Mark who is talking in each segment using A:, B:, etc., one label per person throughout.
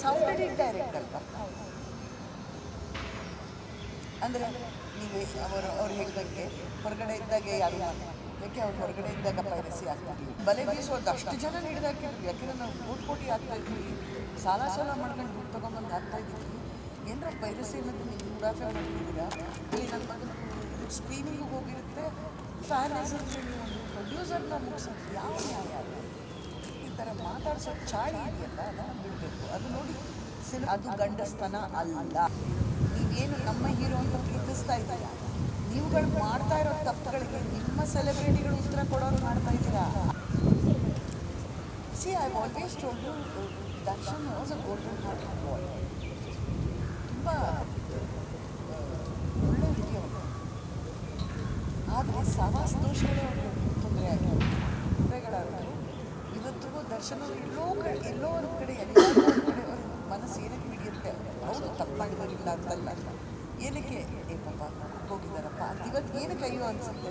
A: Sounded indirect ಅಲ್ವಾ? ಅಂದರೆ ನೀವೇ ಅವ್ರು ಹೇಳಿದಂಗೆ ಹೊರಗಡೆ ಇದ್ದಾಗೆ ಯಾರು ಯಾಕೆ ಅವ್ರು ಹೊರಗಡೆ ಇದ್ದಾಗ ಪೈರಸಿ ಆಗ್ತಿದ್ವಿ, ಬಲೆ ಬೀಸುವಾಗ ಅಷ್ಟು ಜನ ಹಿಡಿದಾಕಿದ್ವಿ. ಯಾಕೆಂದ್ರೆ ನಾವು ಕೋಟಿ ಆಗ್ತಾ ಇದ್ವಿ, ಸಾಲ ಮಾಡ್ಕೊಂಡು ದುಡ್ಡು ತೊಗೊಂಬಂದು ಹಾಕ್ತಾ ಇದ್ದೀವಿ. ಏನರ ಪೈರಸಿ ಅನ್ನೋದು ನೀವು ಮುಡಾಫೆ ಮಾಡ್ತಿದ್ದೀರಾ? ಇಲ್ಲಿ ನನ್ನ ಮಗನ ಸ್ಕ್ರೀನಿಂಗ್ ಹೋಗಿರುತ್ತೆ, ಫ್ಯಾನ್ ಹೆಸರು ನೀವು ಒಂದು ಪ್ರೊಡ್ಯೂಸರ್ನ ಮುಗಿಸೋದು ಯಾವ ನ್ಯಾಯ? ಈ ಥರ ಮಾತಾಡ್ಸೋ ಚಾಳಿ ಇದೆಯಲ್ಲ, ಅದನ್ನು ಬಿಡಬೇಕು. ಅದು ನೋಡಿ ಅದು ಗಂಡಸ್ತನ ಅಲ್ಲ. ನೀವೇನು ನಮ್ಮ ಹೀರೋ ಅಂತ ಪ್ರೀತಿಸ್ತಾ ಇದ್ದೀರ, ನೀವುಗಳು ಮಾಡ್ತಾ ಇರೋ ತಪ್ಪುಗಳಿಗೆ ನಿಮ್ಮ ಸೆಲೆಬ್ರಿಟಿಗಳು ಉತ್ತರ ಕೊಡೋರು ಮಾಡ್ತಾ ಇದ್ದೀರಾ. See I always told you, Darshan was a golden heart boy. ತುಂಬ ಒಳ್ಳೆ ಹುಡುಗಿ ಅವರು. ಆದರೆ ಸವಾಸ ದೋಷಗಳೇ ಅವ್ರಿಗೆ ತೊಂದರೆ ಆಗಿದೆ. ತೊಂದರೆಗಳಾದರು. ಇವತ್ತಿಗೂ ದರ್ಶನ ಎಲ್ಲೋ ಒಂದು ಕಡೆ ಅವ್ರ ಮನಸ್ಸು ಏನಕ್ಕೆ ಹಿಡಿಯುತ್ತೆ. ಹೌದು, ತಪ್ಪು ಮಾಡಿದವರಿಲ್ಲ ಅಂತಲ್ಲ, ಏನಕ್ಕೆ ಏ ಪಾಪ ಹೋಗಿದ್ದಾರಪ್ಪ ಅಂತ ಇವತ್ತು ಏನಕ್ಕೆ ಅಯ್ಯೋ ಅನಿಸುತ್ತೆ.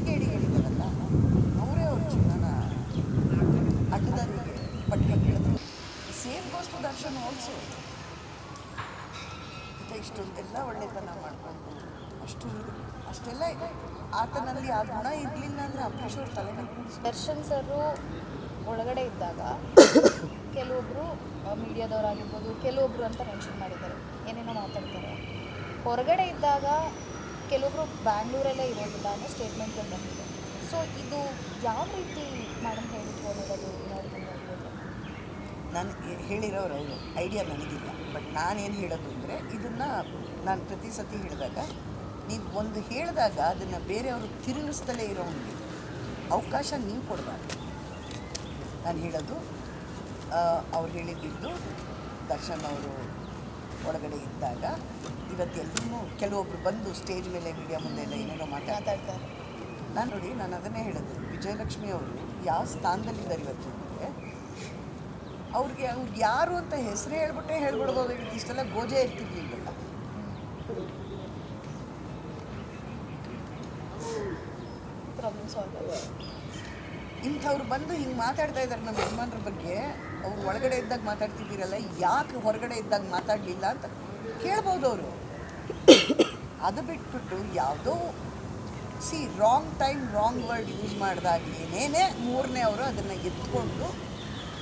A: ಹೇಳಿದಾರಲ್ಲ, ಅವರೇ ಅವ್ರ ಜೀವನ ಅಡ್ಡದಾರಿಗೆ ಪಟ್ಟಿಗೆ ಹೇಳಿದ್ರು. Same goes to Darshan also. ಇಷ್ಟೊಂದೆಲ್ಲ ಒಳ್ಳೆತನ ಮಾಡಿಕೊಂಡು ಅಷ್ಟೆಲ್ಲ ಆತನಲ್ಲಿ ಆ ಗುಣ ಇರಲಿಲ್ಲ ಅಂದರೆ ಅಂಬರೀಷ್ ಅವ್ರ ತಲೆ ಮೇಲೆ ಕೂಡಿಸಿ.
B: ದರ್ಶನ್ ಸರ್ ಒಳಗಡೆ ಇದ್ದಾಗ ಕೆಲವೊಬ್ಬರು ಮೀಡಿಯಾದವರಾಗಿರ್ಬೋದು, ಕೆಲವೊಬ್ಬರು ಅಂತ ಮೆನ್ಷನ್ ಮಾಡಿದ್ದಾರೆ, ಏನೇನೋ ಮಾತಾಡ್ತಾರೆ. ಹೊರಗಡೆ ಇದ್ದಾಗ ಕೆಲವೊಬ್ಬರು ಬ್ಯಾಂಗ್ಳೂರಲ್ಲೇ ಇರೋದಿಲ್ಲ ಅನ್ನೋ ಸ್ಟೇಟ್ಮೆಂಟ್ಗಳು ಬಂದಿದೆ. ಸೊ ಇದು ಯಾವ ರೀತಿ ಮೇಡಮ್ ಹೇಳಿದ್ರು ಅನ್ನೋದು ನೋಡ್ಬೋದು.
A: ನಾನು ಹೇಳಿರೋರು ಅವರು ಐಡಿಯಾ ನನಗಿಲ್ಲ. ಬಟ್ ನಾನೇನು ಹೇಳೋದು ಅಂದರೆ, ಇದನ್ನು ನಾನು ಪ್ರತಿ ಸತಿ ಹೇಳಿದಾಗ, ನೀವು ಒಂದು ಹೇಳಿದಾಗ ಅದನ್ನು ಬೇರೆಯವರು ತಿರುಗಿಸ್ತಲೇ ಇರೋಂಗೆ ಅವಕಾಶ ನೀವು ಕೊಡಬಾರ್ದು. ನಾನು ಹೇಳೋದು, ಅವ್ರು ಹೇಳಿದ್ದು ದರ್ಶನ್ ಅವರು ಒಳಗಡೆ ಇದ್ದಾಗ ಇವತ್ತೆಲ್ಲರೂ ಕೆಲವೊಬ್ರು ಬಂದು ಸ್ಟೇಜ್ ಮೇಲೆ ಮೀಡಿಯಾ ಮುಂದೆ ಎಲ್ಲ ಏನೇನೋ ಮಾತಾಡ್ತಾರೆ. ನಾನು ಅದನ್ನೇ ಹೇಳೋದು, ವಿಜಯಲಕ್ಷ್ಮಿ ಅವರು ಯಾವ ಸ್ಥಾನದಲ್ಲಿದ್ದಾರೆ ಇವತ್ತು ಅಂದರೆ, ಅವ್ರಿಗೆ ಯಾರು ಅಂತ ಹೆಸರು ಹೇಳ್ಬಿಡ್ಬೋದಾಗಿತ್ತು. ಇಷ್ಟೆಲ್ಲ ಗೋಜೆ ಇರ್ತಿರ್ಲಿಲ್ಲ.
B: Problem solve.
A: ಇಂಥವ್ರು ಬಂದು ಹಿಂಗೆ ಮಾತಾಡ್ತಾ ಇದ್ದಾರೆ ನಮ್ಮ ಯಜಮಾನ್ರ ಬಗ್ಗೆ. ಅವ್ರು ಒಳಗಡೆ ಇದ್ದಾಗ ಮಾತಾಡ್ತಿದ್ದೀರಲ್ಲ, ಯಾಕೆ ಹೊರಗಡೆ ಇದ್ದಾಗ ಮಾತಾಡಲಿಲ್ಲ ಅಂತ ಕೇಳ್ಬೋದು ಅವರು. ಅದು ಬಿಟ್ಬಿಟ್ಟು ಯಾವುದೋ wrong time wrong word use ಮಾಡಿದಾಗಲೇನೇ ಮೂರನೇ ಅವರು ಅದನ್ನು ಎತ್ಕೊಂಡು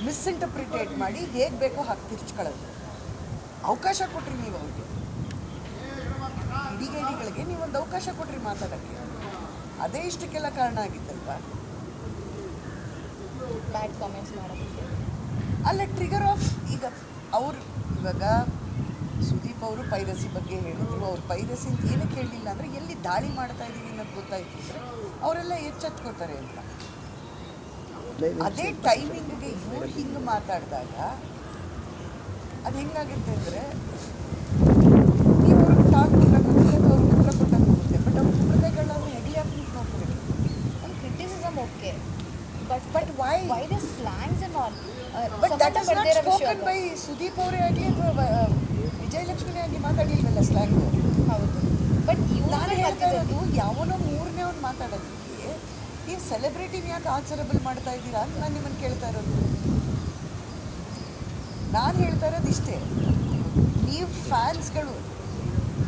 A: ಮಿಸ್ಇಂಟರ್ಪ್ರಿಟೇಟ್ ಮಾಡಿ ಹೇಗೆ ಬೇಕೋ ಹಾಕಿ ತಿರ್ಚ್ಕೊಳ್ಳೋದು. ಅವಕಾಶ ಕೊಟ್ರಿ ನೀವು ಅವ್ರಿಗೆ, ಕಿಡಿಗೇಡಿಗಳಿಗೆ ನೀವೊಂದು ಅವಕಾಶ ಕೊಟ್ರಿ ಮಾತಾಡೋಕ್ಕೆ. ಅದೇ ಇಷ್ಟಕ್ಕೆಲ್ಲ ಕಾರಣ ಆಗಿತ್ತಲ್ವ.
B: ಬ್ಯಾಡ್ ಕಾಮೆಂಟ್ಸ್ ಮಾಡೋದಕ್ಕೆ
A: ಅಲ್ಲ, ಟ್ರಿಗರ್ ಆಫ್ ಈಗ ಇವಾಗ ಸುದೀಪ್ ಅವರು ಪೈರಸಿ ಬಗ್ಗೆ ಹೇಳಿದ್ರು. ಅವ್ರು ಪೈರಸಿ ಅಂತ ಏನಕ್ಕೆ ಹೇಳಲಿಲ್ಲ ಅಂದರೆ, ಎಲ್ಲಿ ದಾಳಿ ಮಾಡ್ತಾ ಇದ್ದೀವಿ ಅನ್ನೋದು ಗೊತ್ತಾಯ್ತು ಅಂದರೆ ಅವರೆಲ್ಲ ಎಚ್ಚೆತ್ಕೋತಾರೆ ಅಂತ. ಅದೇ ಟೈಮಿಂಗ್ಗೆ ಇವ್ರು ಹಿಂಗೆ ಮಾತಾಡಿದಾಗ ಅದು ಹೆಂಗಾಗುತ್ತೆ ಅಂದರೆ, ನೀವು ಅವ್ರಿಗೆ ಟಾಕ್ ಕೊಟ್ಟಾಗುತ್ತೆ, ಅವ್ರಿಗೆ ಉತ್ತರ ಕೊಟ್ಟಾಗುತ್ತೆ. ಬಟ್ ಅವ್ರ ಹೃದಯಗಳನ್ನ ಹೆಗಲಿ ಹಾಕ್ಬಿಟ್ಟು ನೋಡ್ಬೇಕು.
B: ಒಂದು criticism okay, but why the slangs and all.
A: But that is not spoken by Sudeep ಅವರೇ ಆಗಲಿ ಅಥವಾ ವಿಜಯಲಕ್ಷ್ಮಿನೇ ಆಗಿ ಮಾತಾಡಿಲ್ವಲ್ಲ ಸ್ಲ್ಯಾಂಗು.
B: ಹೌದು, ಬಟ್
A: ನಾನು ಹೇಳ್ತಾ ಇರೋದು, ಯಾವನೋ ಮೂರನೇ ಅವ್ನು ಮಾತಾಡೋದಕ್ಕೆ ನೀವು ಸೆಲೆಬ್ರಿಟಿನ ಯಾಕೆ ಆನ್ಸರಬಲ್ ಮಾಡ್ತಾ ಇದ್ದೀರಾ ಅಂತ ನಾನು ನಿಮ್ಮನ್ನು ಕೇಳ್ತಾ ಇರೋದು. ನಾನು ಹೇಳ್ತಾ ಇರೋದು ಇಷ್ಟೇ, ನೀವು ಫ್ಯಾನ್ಸ್ಗಳು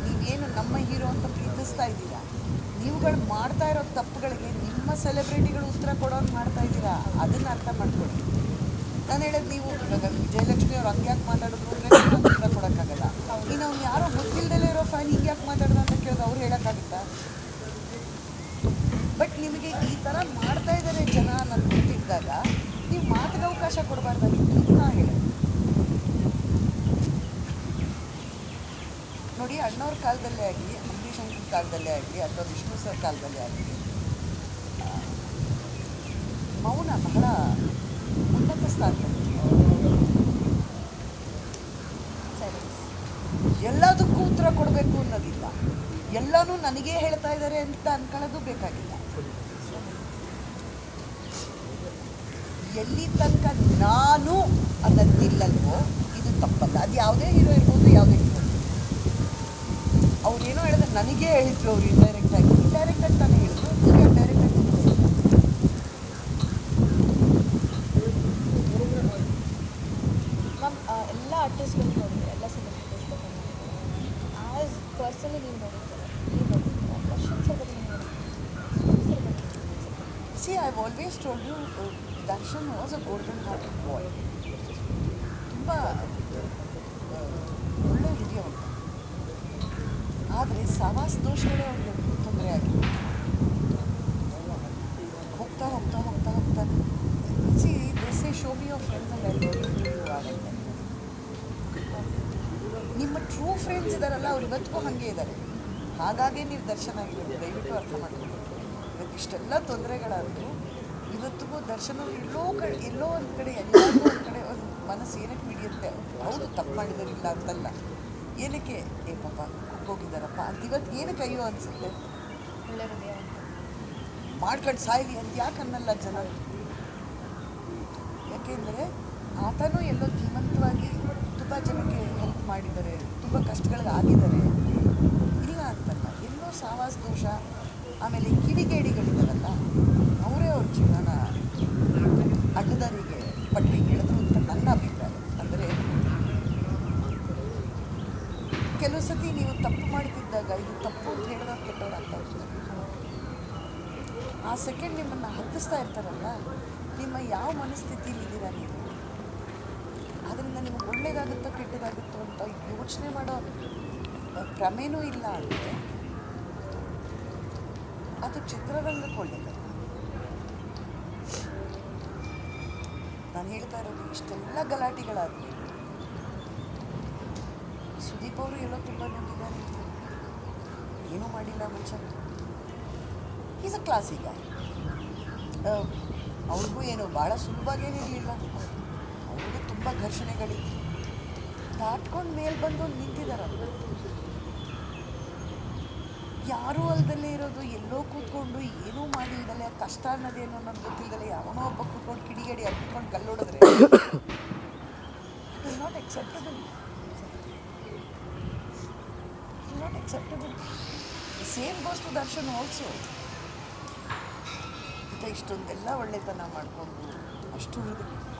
A: ನೀವೇನು ನಮ್ಮ ಹೀರೋ ಅಂತ ಪ್ರೀತಿಸ್ತಾ ಇದ್ದೀರಾ, ನೀವುಗಳು ಮಾಡ್ತಾ ಇರೋ ತಪ್ಪುಗಳಿಗೆ ನಿಮ್ಮ ಸೆಲೆಬ್ರಿಟಿಗಳು ಉತ್ತರ ಕೊಡೋರು ಮಾಡ್ತಾ ಇದ್ದೀರಾ. ಅದನ್ನು ಅರ್ಥ ಮಾಡ್ಕೊಳ್ಳಿ. ನಾನು ಹೇಳೋದು, ನೀವು ಇವಾಗ ವಿಜಯಲಕ್ಷ್ಮಿ ಅವ್ರು ಹಂಗೆ ಯಾಕೆ ಮಾತಾಡಿದ್ರು ಅಂದರೆ ಉತ್ತರ ಕೊಡೋಕ್ಕಾಗಲ್ಲ. ಇನ್ನು ಅವ್ನು ಯಾರೋ ಗೊತ್ತಿಲ್ಲದಲ್ಲೇ ಇರೋ ಫ್ಯಾನ್ ಹಿಂಗೆ ಯಾಕೆ ಮಾತಾಡ್ದ ಅಂತ ಕೇಳಿದ್ರೆ ಅವ್ರು ಹೇಳೋಕ್ಕಾಗುತ್ತಾ? ಬಟ್ ನಿಮಗೆ ಈ ಥರ ಮಾಡ್ತಾ ಇದ್ದಾರೆ ಜನ ಅನ್ನೋದು ಗೊತ್ತಿದ್ದಾಗ ನೀವು ಮಾತಿಗೆ ಅವಕಾಶ ಕೊಡಬಾರ್ದಾಗಿತ್ತು. ನಾ ಹೇಳೋದು ನೋಡಿ, ಅಣ್ಣವ್ರ ಕಾಲದಲ್ಲೇ ಆಗಲಿ, ಅಂಬರೀಷ್ ಅಂಕಲ್ ಕಾಲದಲ್ಲೇ ಆಗಲಿ, ಅಥವಾ ವಿಷ್ಣು ಸರ್ ಕಾಲದಲ್ಲೇ ಆಗಲಿ, ಮೌನ ಬಹಳ ಉನ್ನತ ಸ್ಥಾನದಲ್ಲಿ. ಎಲ್ಲದಕ್ಕೂ ಉತ್ತರ ಕೊಡಬೇಕು ಅನ್ನೋದಿಲ್ಲ, ಎಲ್ಲನೂ ನನಗೇ ಹೇಳ್ತಾ ಇದ್ದಾರೆ ಅಂತ ಅನ್ಕೊಳ್ಳೋದು ಬೇಕಾಗಿಲ್ಲ. ಎಲ್ಲಿ ತನಕ ನಾನು ಅನ್ನೋದಿಲ್ಲಲ್ವೋ ಇದು ತಪ್ಪಲ್ಲ. ಅದು ಯಾವುದೇ ಹೀರೋ ಇರ್ಬೋದು, ಯಾವುದೇ ಹೀರೋ ಅವ್ರು ಏನೋ ಹೇಳಿದ್ರೆ ನನಗೇ ಹೇಳಿದ್ರು. ಅವ್ರು ಇಂಡೈರೆಕ್ಟ್ ಆಗಿ ತಾನೇ ಹೇಳಿದ್ರು. ಈಗ ಡೈರೆಕ್ಟ್ ಆಗಿ
B: ಪರ್ಸನಲಿ ನೀವು ನೋಡಿರ್ತಾರೆ, ನೀವು ನೋಡಿರ್ತಾರೆ ದರ್ಶನ್ ಸರ್ ಬಗ್ಗೆ ನೀವು
A: See, I've always told you, Darshan was a golden-hearted boy. ತುಂಬ ಒಳ್ಳೆ ಹೃದಯವಂತ. ಆದರೆ ಸವಾಸ ದೋಷಗಳೇ ಅವರಿಗೆ ತೊಂದರೆ ಆಗಿದೆ. ಹೋಗ್ತಾ ಹೋಗ್ತಾ ಹೋಗ್ತಾ ಹೋಗ್ತಾ see this show me of friends and ನಿಮ್ಮ ಟ್ರೂ ಫ್ರೆಂಡ್ಸ್ ಇದ್ದಾರಲ್ಲ ಅವ್ರು ಇವತ್ತಿಗೂ ಹಾಗೆ ಇದ್ದಾರೆ. ಹಾಗಾಗಿ ನೀವು ದರ್ಶನ ಆಗಿರೋದು ದಯವಿಟ್ಟು ಅರ್ಥ ಮಾಡ್ಕೊಳ್ಳಿ. ಇವತ್ತು ಇಷ್ಟೆಲ್ಲ ತೊಂದರೆಗಳಾದರೂ ಇವತ್ತಿಗೂ ದರ್ಶನ ಎಲ್ಲೋ ಒಂದು ಕಡೆ ಎಲ್ಲರೂ ಒಂದು ಕಡೆ ಒಂದು ಮನಸ್ಸು ಏನಕ್ಕೆ ಮಿಡಿಯುತ್ತೆ. ಹೌದು ತಪ್ಪು ಮಾಡಿದರಿಲ್ಲ ಅಂತಲ್ಲ, ಏನಕ್ಕೆ ಏ ಪಾಪ ಹೋಗಿದ್ದಾರಪ್ಪ ಅಂತ ಇವತ್ತು ಏನಕ್ಕೆ ಅಯ್ಯೋ ಅನಿಸುತ್ತೆ.
B: ಒಳ್ಳೆ ಹೃದಯ
A: ಮಾಡ್ಕೊಂಡು ಸಾಯ್ಲಿ ಅಂತ ಯಾಕೆ ಅನ್ನಲ್ಲ ಜನ. ಯಾಕೆಂದರೆ ಆತನೂ ಎಲ್ಲೋ ಧೀಮಂತವಾಗಿ ತುಂಬ ಜನಕ್ಕೆ ಹೆಲ್ಪ್ ಮಾಡಿದ್ದಾರೆ, ತುಂಬ ಕಷ್ಟಗಳಿಗಾಗಿದ್ದಾರೆ, ಇಲ್ಲ ಅಂತಲ್ಲ. ಎಲ್ಲೋ ಸಾವಾಸ ದೋಷ ಆಮೇಲೆ ಕಿಡಿಗೇಡಿಗಳಿದ್ದಾರಲ್ಲ ಅವರೇ ಅವ್ರ ಜೀವನ ಅಡ್ಡದಾರಿಗೆ ಪಟ್ಟಿಗೆ ಎಳೆದ್ರು ಅಂತ ನನ್ನ ಅಭಿಪ್ರಾಯ. ಅಂದರೆ ಕೆಲವು ಸತಿ ನೀವು ತಪ್ಪು ಮಾಡ್ತಿದ್ದಾಗ ಇದು ತಪ್ಪು ಅಂತ ಹೇಳಿದಾಗ ಕೆಟ್ಟವ್ರು ಆಗ್ತಾ ಇರ್ತಾರೆ. ಆ ಸೆಕೆಂಡ್ ನಿಮ್ಮನ್ನು ಹತ್ತಿಸ್ತಾ ಇರ್ತಾರಲ್ಲ, ನಿಮ್ಮ ಯಾವ ಮನಸ್ಥಿತಿಯಲ್ಲಿ ಇದ್ದೀರಾ ನೀವು, ಅದರಿಂದ ನಿಮಗೆ ಒಳ್ಳೇದಾಗುತ್ತೋ ಕೆಟ್ಟದಾಗುತ್ತೋ ಅಂತ ಯೋಚನೆ ಮಾಡೋ ಕ್ರಮೇನೂ ಇಲ್ಲ ಅಂದರೆ ಅದು ಚಿತ್ರರಂಗಕ್ಕೆ ಒಳ್ಳೆಯದಲ್ಲ. ನಾನು ಹೇಳ್ತಾ ಇರೋದು ಇಷ್ಟೆಲ್ಲ ಗಲಾಟೆಗಳಾದಮೇಲೆ ಸುದೀಪ್ ಅವರು ಎಲ್ಲೋ ತುಂಬ ನೊಂದಿದ್ದಾರೆ. ಏನೂ ಮಾಡಿಲ್ಲ ಮನುಷ್ಯ. Is a classy guy. ಅವ್ರಿಗೂ ಏನು ಭಾಳ ಸುಲಭವಾಗೇನಿರಲಿಲ್ಲ. ಅವ್ರಿಗೂ ತುಂಬ ಘರ್ಷಣೆಗಳಿತ್ತು. ದಾಟ್ಕೊಂಡು ಮೇಲೆ ಬಂದು ನಿಂತಿದ್ದಾರಲ್ಲ. ಯಾರೂ ಅಲ್ದಲ್ಲೇ ಇರೋದು, ಎಲ್ಲೋ ಕೂತ್ಕೊಂಡು ಏನೂ ಮಾಡಿಲ್ದಲೆ ಕಷ್ಟ ಅನ್ನೋದೇನು ಅನ್ನೋದು ಗೊತ್ತಿಲ್ಲದಲೆ ಯಾವನೋ ಒಬ್ಬ ಕೂತ್ಕೊಂಡು ಕಿಡಿಗೇಡಿ ಅರ್ಕೊಂಡು ಕಲ್ಲೊಡಿದ್ರೆ it is not acceptable. Same goes to Darshan also. ಇಷ್ಟೊಂದೆಲ್ಲ ಒಳ್ಳೆತನ ಮಾಡಿಕೊಂಡು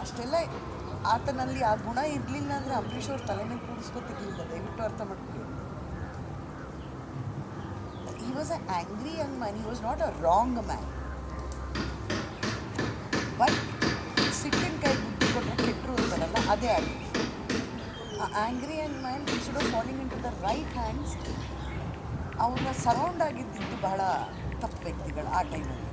A: ಅಷ್ಟೆಲ್ಲ ಆತನಲ್ಲಿ ಆ ಗುಣ ಇರಲಿಲ್ಲ ಅಂದರೆ ಅಂಬರೀಷ್ ಅವ್ರ ತಲೆನೇ ಕೂಡಿಸ್ಕೊತಿರ್ಲಿಲ್ಲ. ದಯವಿಟ್ಟು ಅರ್ಥ ಮಾಡ್ಕೊಳ್ಳಿ. He was an angry young man. He was not a wrong man. But ಸಿಟ್ಟಿನ ಕೈ ಬುದ್ಧಿ ಕೊಟ್ಟರೆ ಕೆಟ್ಟರು ಅಂತಾರಲ್ಲ, ಅದೇ ಆಗಿ ಆ angry young man instead of falling into the right hands ಅವ್ರನ್ನ ಸರೌಂಡ್ ಆಗಿದ್ದಿದ್ದು ಬಹಳ ತಪ್ಪು ವ್ಯಕ್ತಿಗಳು ಆ ಟೈಮಲ್ಲಿ.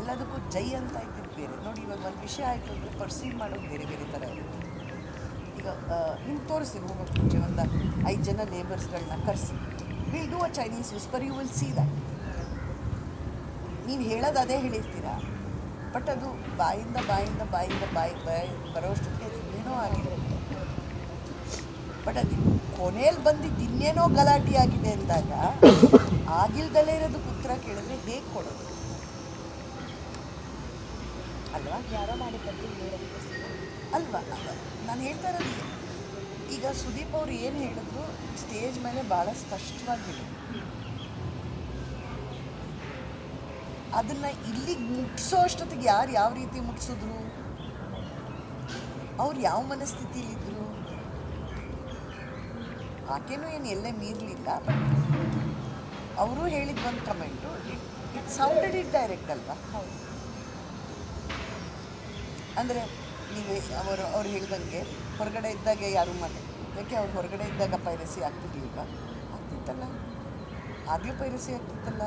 A: ಎಲ್ಲದಕ್ಕೂ ಜೈ ಅಂತ ಇದ್ದಿದ್ದು ಬೇರೆ. ನೋಡಿ, ಇವಾಗ ಒಂದು ವಿಷಯ ಆಯಿತು ಅಂದರೆ ಪರ್ಸೀವ್ ಮಾಡೋದು ಬೇರೆ ಬೇರೆ ಥರ ಇರುತ್ತೆ. ಈಗ ನಿಮ್ಗೆ ತೋರಿಸ್ತೀನಿ ಹೋಗೋಕ್ಕೆ ಮುಂಚೆ ಒಂದು 5 ಜನ ನೇಬರ್ಸ್ಗಳನ್ನ ಕರೆಸಿ will do a Chinese whisper, you will see that. ನೀವು ಹೇಳೋದು ಅದೇ ಹೇಳಿರ್ತೀರಾ, ಬಟ್ ಅದು ಬಾಯಿಂದ ಬರೋಷ್ಟೊತ್ತಿಗೆ ಅದು ಇನ್ನೇನೋ ಆಗಿರುತ್ತೆ. ಬಟ್ ಅದು ಕೊನೆಯಲ್ಲಿ ಬಂದಿದ್ದು ಇನ್ನೇನೋ ಗಲಾಟೆ ಆಗಿದೆ ಅಂದಾಗ ಆಗಿಲ್ದಲೇ ಇರೋದಕ್ಕೆ ಉತ್ತರ ಕೇಳಿದ್ರೆ ಹೇಗೆ ಕೊಡೋದು ಅಲ್ವಾ?
B: ಯಾರೋ ಮಾಡಿದ್ದಕ್ಕೆ
A: ಅಲ್ವಾ? ನಾನು ಹೇಳ್ತಾ ಇರೋದು ಈಗ ಸುದೀಪ್ ಅವ್ರು ಏನು ಹೇಳಿದ್ರು ಸ್ಟೇಜ್ ಮೇಲೆ ಭಾಳ ಸ್ಪಷ್ಟವಾಗಿ ಹೇಳಿದ್ರು. ಅದನ್ನು ಇಲ್ಲಿಗೆ ಮುಟ್ಸೋ ಅಷ್ಟೊತ್ತಿಗೆ ಯಾರು ಯಾವ ರೀತಿ ಮುಟ್ಸಿದ್ರು, ಅವ್ರು ಯಾವ ಮನಸ್ಥಿತಿಲಿದ್ದರು, ಆಕೆನೂ ಏನು ಎಲ್ಲೇ ಮೀರಲಿಲ್ಲ. ಬಟ್ ಅವರು ಹೇಳಿದ ಒಂದು comment it sounded it direct ಅಲ್ವಾ?
B: ಹೌದು.
A: ಅಂದರೆ ನೀವು ಅವ್ರು ಹೇಳಿದಂಗೆ ಹೊರಗಡೆ ಇದ್ದಾಗ ಯಾರು ಯಾಕೆ ಅವ್ರು ಹೊರಗಡೆ ಇದ್ದಾಗ ಪೈರಸಿ ಆಗ್ತಿರ್ಲಿಲ್ವಾ? ಆಗ್ತಿತ್ತಲ್ಲ, ಆಗಲೂ ಪೈರಸಿ ಆಗ್ತಿತ್ತಲ್ಲ.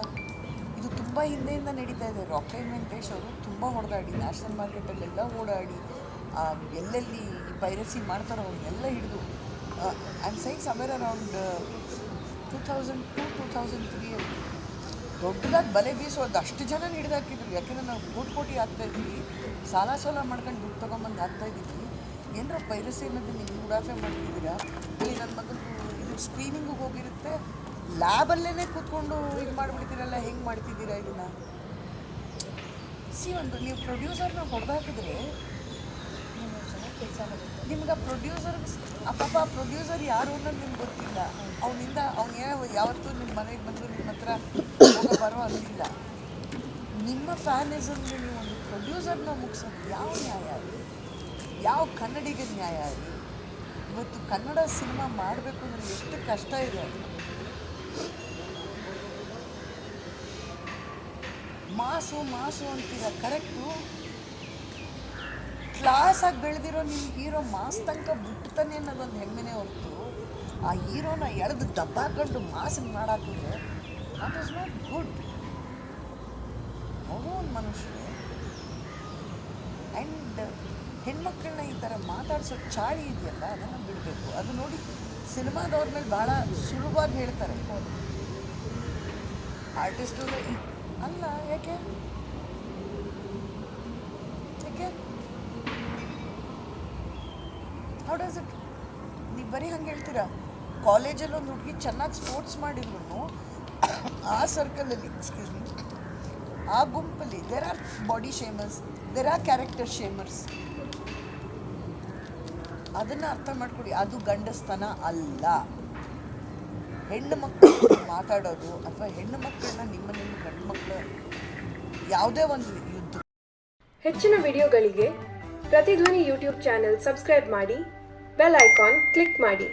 A: ಇದು ತುಂಬ ಹಿಂದೆಯಿಂದ ನಡೀತಾ ಇದೆ. ರಾಕೆಟ್ ವೆಂಕಟೇಶ್ ಅವರು ತುಂಬ ಹೊಡೆದಾಡಿ ನ್ಯಾಷನಲ್ ಮಾರ್ಕೆಟಲ್ಲೆಲ್ಲ ಓಡಾಡಿ ಎಲ್ಲೆಲ್ಲಿ ಈ ಪೈರಸಿ ಮಾಡ್ತಾರೋ ಅವ್ರನ್ನೆಲ್ಲ ಹಿಡಿದು I am saying somewhere around 2002-2003 ದೊಡ್ಡದಾಗಿ ಬಲೆ ಬೀಸೋದು ಅಷ್ಟು ಜನ ಹಿಡಿದಾಕಿದ್ರು. ಯಾಕೆಂದರೆ ನಾವು ಕೋಟಿ ಆಗ್ತಾಯಿದ್ವಿ, ಸಾಲ ಮಾಡ್ಕೊಂಡು ದುಡ್ಡು ತೊಗೊಂಬಂದು ಹಾಕ್ತಾಯಿದ್ದೀವಿ. ಏನರ ಪೈರಸಿ ಅನ್ನೋದು ನೀವು ಉಡಾಫೆ ಮಾಡ್ತಿದ್ದೀರಾ? ಇಲ್ಲಿ ನನ್ನ ಮಗನ ಇದು ಸ್ಕ್ರೀನಿಂಗಿಗೆ ಹೋಗಿರುತ್ತೆ, ಲ್ಯಾಬಲ್ಲೇ ಕೂತ್ಕೊಂಡು ಇದು ಮಾಡಿಬಿಡ್ತೀರಲ್ಲ, ಹೆಂಗೆ ಮಾಡ್ತಿದ್ದೀರಾ ಇದನ್ನು? ಒಂದು ನೀವು ಪ್ರೊಡ್ಯೂಸರ್ನ ಹೊಡೆದಾಕಿದ್ರೆ
B: ಕೆಲಸ ಆಗುತ್ತೆ.
A: ನಿಮ್ಗೆ ಆ ಪ್ರೊಡ್ಯೂಸರ್ ಯಾರು ಅನ್ನೋದು ನಿಮ್ಗೆ ಗೊತ್ತಿಲ್ಲ. ಅವನಿಂದ ಯಾವತ್ತೂ ನಿಮ್ಮ ಮನೆಗೆ ಬಂದು ನಿಮ್ಮ ಹತ್ರ ಹೋಗೋ ಬರೋ ಅಂತಿಲ್ಲ. ನಿಮ್ಮ ಫ್ಯಾನಿಸಮ್ಗೆ ನೀವು ಒಂದು ಪ್ರೊಡ್ಯೂಸರ್ನ ಮುಗಿಸೋದು ಯಾವ ನ್ಯಾಯ ಅದು? ಯಾವ ಕನ್ನಡಿಗರ ನ್ಯಾಯ ಅದು? ಇವತ್ತು ಕನ್ನಡ ಸಿನಿಮಾ ಮಾಡಬೇಕು ಅಂದರೆ ಎಷ್ಟು ಕಷ್ಟ ಇದೆ ಅದು. ಮಾಸು ಅಂತೀರ, ಕರೆಕ್ಟು. ಕ್ಲಾಸಾಗಿ ಬೆಳೆದಿರೋ ನಿಮ್ಮ ಹೀರೋ ಮಾಸ್ ತನಕ ಬಿಡ್ತಾನೆ ಅನ್ನೋದೊಂದು ಹೆಮ್ಮೆನೇ ಹೊರತು ಆ ಹೀರೋನ ಎಳೆದು ದಬ್ಬಾಕೊಂಡು ಮಾಸನ್ನು ಮಾಡಾಕಿದ್ರೆ ದಟ್ ಇಸ್ ನಾಟ್ ಗುಡ್. ಅವರು ಒಂದು ಮನುಷ್ಯರು. ಆ್ಯಂಡ್ ಹೆಣ್ಮಕ್ಳನ್ನ ಈ ಥರ ಮಾತಾಡ್ಸೋ ಚಾಳಿ ಇದೆಯಲ್ಲ, ಅದನ್ನು ಬಿಡಬೇಕು. ಅದು ನೋಡಿ ಸಿನಿಮಾದವ್ರ ಮೇಲೆ ಭಾಳ ಸುಲಭವಾಗಿ ಹೇಳ್ತಾರೆ. ಆರ್ಟಿಸ್ಟು ಅಲ್ಲ, ಯಾಕೆ ಹೌ ಡಸ್ ಇಟ್? ನೀವು ಬರೀ ಹಂಗೆ ಹೇಳ್ತೀರಾ? ಕಾಲೇಜಲ್ಲಿ ಒಂದು ಹುಡುಗಿ ಚೆನ್ನಾಗಿ ಸ್ಪೋರ್ಟ್ಸ್ ಮಾಡಿದ್ರು ಆ ಸರ್ಕಲಲ್ಲಿ, ಎಕ್ಸ್ಕ್ಯೂಸ್ ಮೀ, ಆ ಗುಂಪಲ್ಲಿ there are body shamers, there are character shamers. ಅದನ್ನು ಅರ್ಥ ಮಾಡ್ಕೊಡಿ. ಅದು ಗಂಡಸ್ತನ ಅಲ್ಲ. ಹೆಣ್ಣು ಮಕ್ಕಳು ಮಾತಾಡೋದು ಅಥವಾ ಹೆಣ್ಣು ಮಕ್ಕಳನ್ನ ನಿಮ್ಮ ಗಂಡು ಮಕ್ಕಳು ಯಾವುದೇ ಒಂದು ಯುದ್ಧ.
C: ಹೆಚ್ಚಿನ ವಿಡಿಯೋಗಳಿಗೆ ಪ್ರತಿಧ್ವನಿ ಯೂಟ್ಯೂಬ್ ಚಾನೆಲ್ ಸಬ್ಸ್ಕ್ರೈಬ್ ಮಾಡಿ, ಬೆಲ್ ಐಕಾನ್ ಕ್ಲಿಕ್ ಮಾಡಿ.